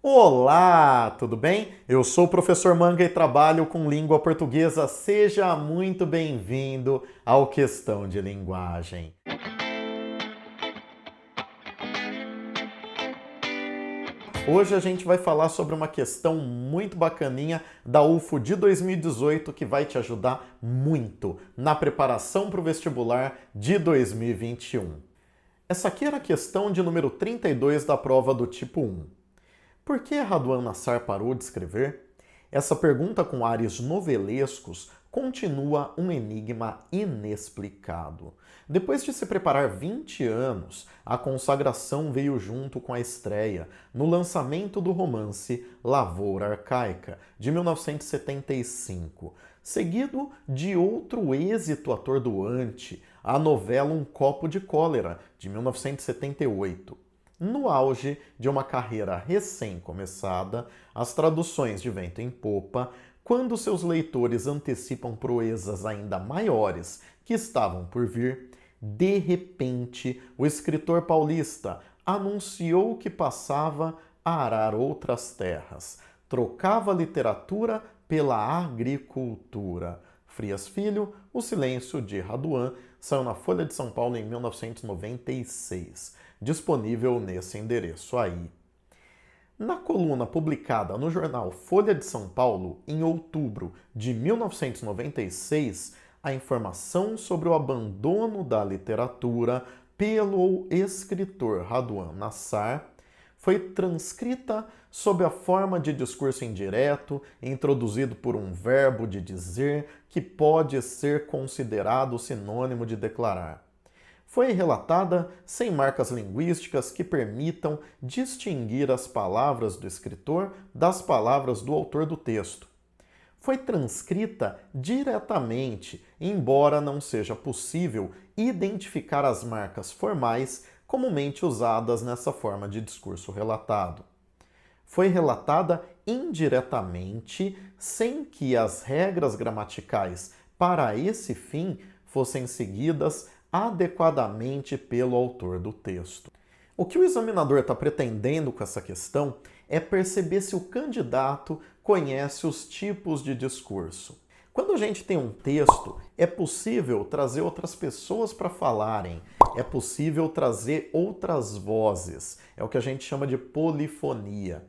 Olá, tudo bem? Eu sou o professor Manga e trabalho com língua portuguesa. Seja muito bem-vindo ao Questão de Linguagem. Hoje a gente vai falar sobre uma questão muito bacaninha da UFO de 2018 que vai te ajudar muito na preparação para o vestibular de 2021. Essa aqui era a questão de número 32 da prova do tipo 1. Por que Raduan Nassar parou de escrever? Essa pergunta com ares novelescos continua um enigma inexplicado. Depois de se preparar 20 anos, a consagração veio junto com a estreia, no lançamento do romance Lavoura Arcaica, de 1975, seguido de outro êxito atordoante, a novela Um Copo de Cólera, de 1978. No auge de uma carreira recém-começada, as traduções de Vento em Popa, quando seus leitores antecipam proezas ainda maiores que estavam por vir, de repente o escritor paulista anunciou que passava a arar outras terras, trocava a literatura pela agricultura. Frias Filho, O Silêncio de Raduan, saiu na Folha de São Paulo em 1996, disponível nesse endereço aí. Na coluna publicada no jornal Folha de São Paulo em outubro de 1996, a informação sobre o abandono da literatura pelo escritor Raduan Nassar foi transcrita sob a forma de discurso indireto, introduzido por um verbo de dizer que pode ser considerado sinônimo de declarar. Foi relatada sem marcas linguísticas que permitam distinguir as palavras do escritor das palavras do autor do texto. Foi transcrita diretamente, embora não seja possível identificar as marcas formais comumente usadas nessa forma de discurso relatado. Foi relatada indiretamente, sem que as regras gramaticais para esse fim fossem seguidas adequadamente pelo autor do texto. O que o examinador está pretendendo com essa questão é perceber se o candidato conhece os tipos de discurso. Quando a gente tem um texto, é possível trazer outras pessoas para falarem, é possível trazer outras vozes, é o que a gente chama de polifonia.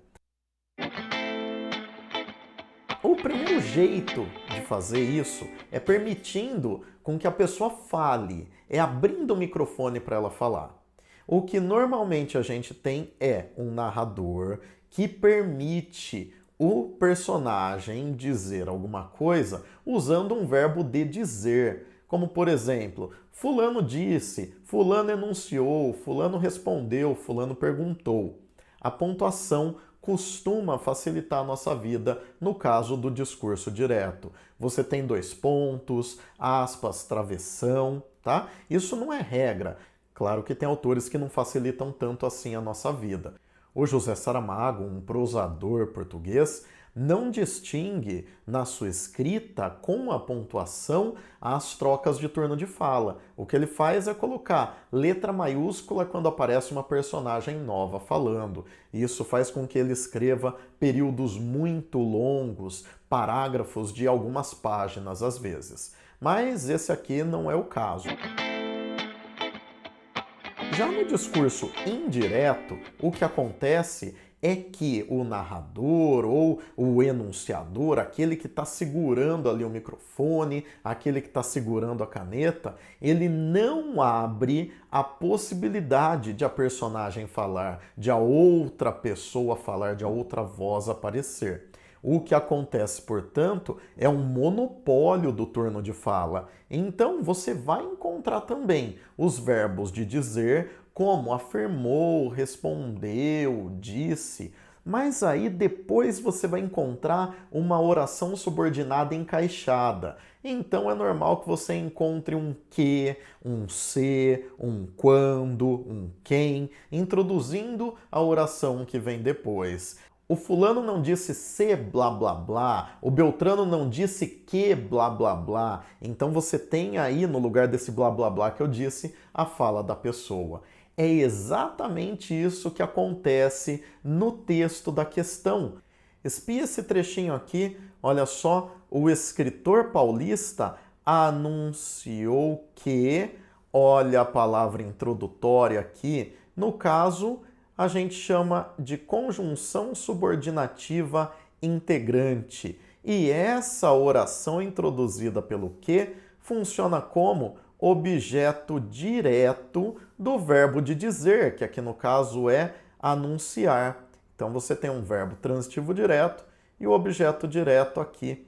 O primeiro jeito de fazer isso é permitindo com que a pessoa fale, é abrindo o microfone para ela falar. O que normalmente a gente tem é um narrador que permite o personagem dizer alguma coisa usando um verbo de dizer, como por exemplo, fulano disse, fulano enunciou, fulano respondeu, fulano perguntou. A pontuação costuma facilitar a nossa vida no caso do discurso direto. Você tem 2 pontos, aspas, travessão, tá? Isso não é regra. Claro que tem autores que não facilitam tanto assim a nossa vida. O José Saramago, um prosador português, não distingue na sua escrita com a pontuação as trocas de turno de fala. O que ele faz é colocar letra maiúscula quando aparece uma personagem nova falando. Isso faz com que ele escreva períodos muito longos, parágrafos de algumas páginas às vezes. Mas esse aqui não é o caso. Já no discurso indireto, o que acontece é que o narrador ou o enunciador, aquele que está segurando ali o microfone, aquele que está segurando a caneta, ele não abre a possibilidade de a personagem falar, de a outra pessoa falar, de a outra voz aparecer. O que acontece, portanto, é um monopólio do turno de fala. Então, você vai encontrar também os verbos de dizer, como afirmou, respondeu, disse, mas aí depois você vai encontrar uma oração subordinada encaixada. Então é normal que você encontre um que, um se, um quando, um quem, introduzindo a oração que vem depois. O fulano não disse se blá blá blá, o Beltrano não disse que blá blá blá. Então você tem aí, no lugar desse blá blá blá que eu disse, a fala da pessoa. É exatamente isso que acontece no texto da questão. Espia esse trechinho aqui, olha só, o escritor paulista anunciou que, olha a palavra introdutória aqui, no caso, a gente chama de conjunção subordinativa integrante. E essa oração introduzida pelo que funciona como objeto direto do verbo de dizer, que aqui no caso é anunciar. Então você tem um verbo transitivo direto e o objeto direto aqui.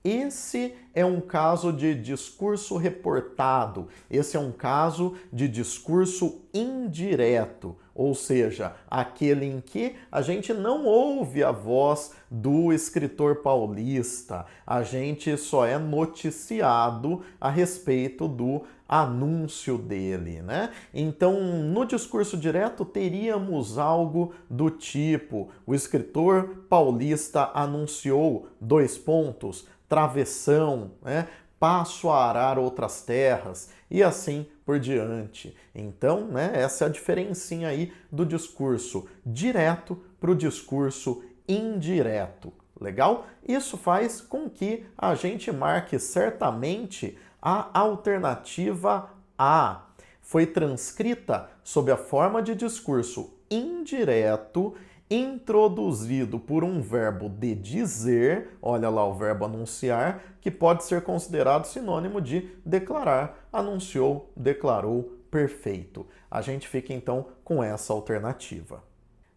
Esse é um caso de discurso reportado, esse é um caso de discurso indireto, ou seja, aquele em que a gente não ouve a voz do escritor paulista, a gente só é noticiado a respeito do anúncio dele, né? Então, no discurso direto teríamos algo do tipo: o escritor paulista anunciou dois pontos, travessão, né? Passo a arar outras terras e assim por diante. Então, né, essa é a diferencinha aí do discurso direto para o discurso indireto. Legal? Isso faz com que a gente marque certamente a alternativa A. Foi transcrita sob a forma de discurso indireto introduzido por um verbo de dizer, olha lá o verbo anunciar, que pode ser considerado sinônimo de declarar, anunciou, declarou, perfeito. A gente fica então com essa alternativa.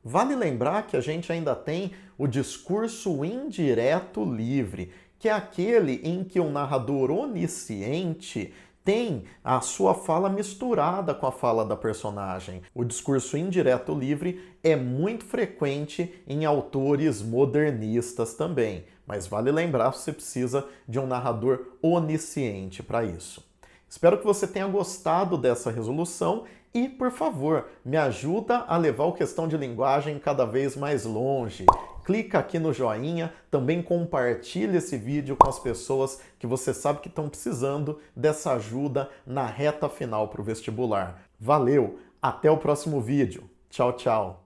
Vale lembrar que a gente ainda tem o discurso indireto livre, que é aquele em que o narrador onisciente tem a sua fala misturada com a fala da personagem. O discurso indireto livre é muito frequente em autores modernistas também, mas vale lembrar que você precisa de um narrador onisciente para isso. Espero que você tenha gostado dessa resolução e, por favor, me ajuda a levar o Questão de Linguagem cada vez mais longe. Clica aqui no joinha, também compartilha esse vídeo com as pessoas que você sabe que estão precisando dessa ajuda na reta final para o vestibular. Valeu, até o próximo vídeo. Tchau, tchau.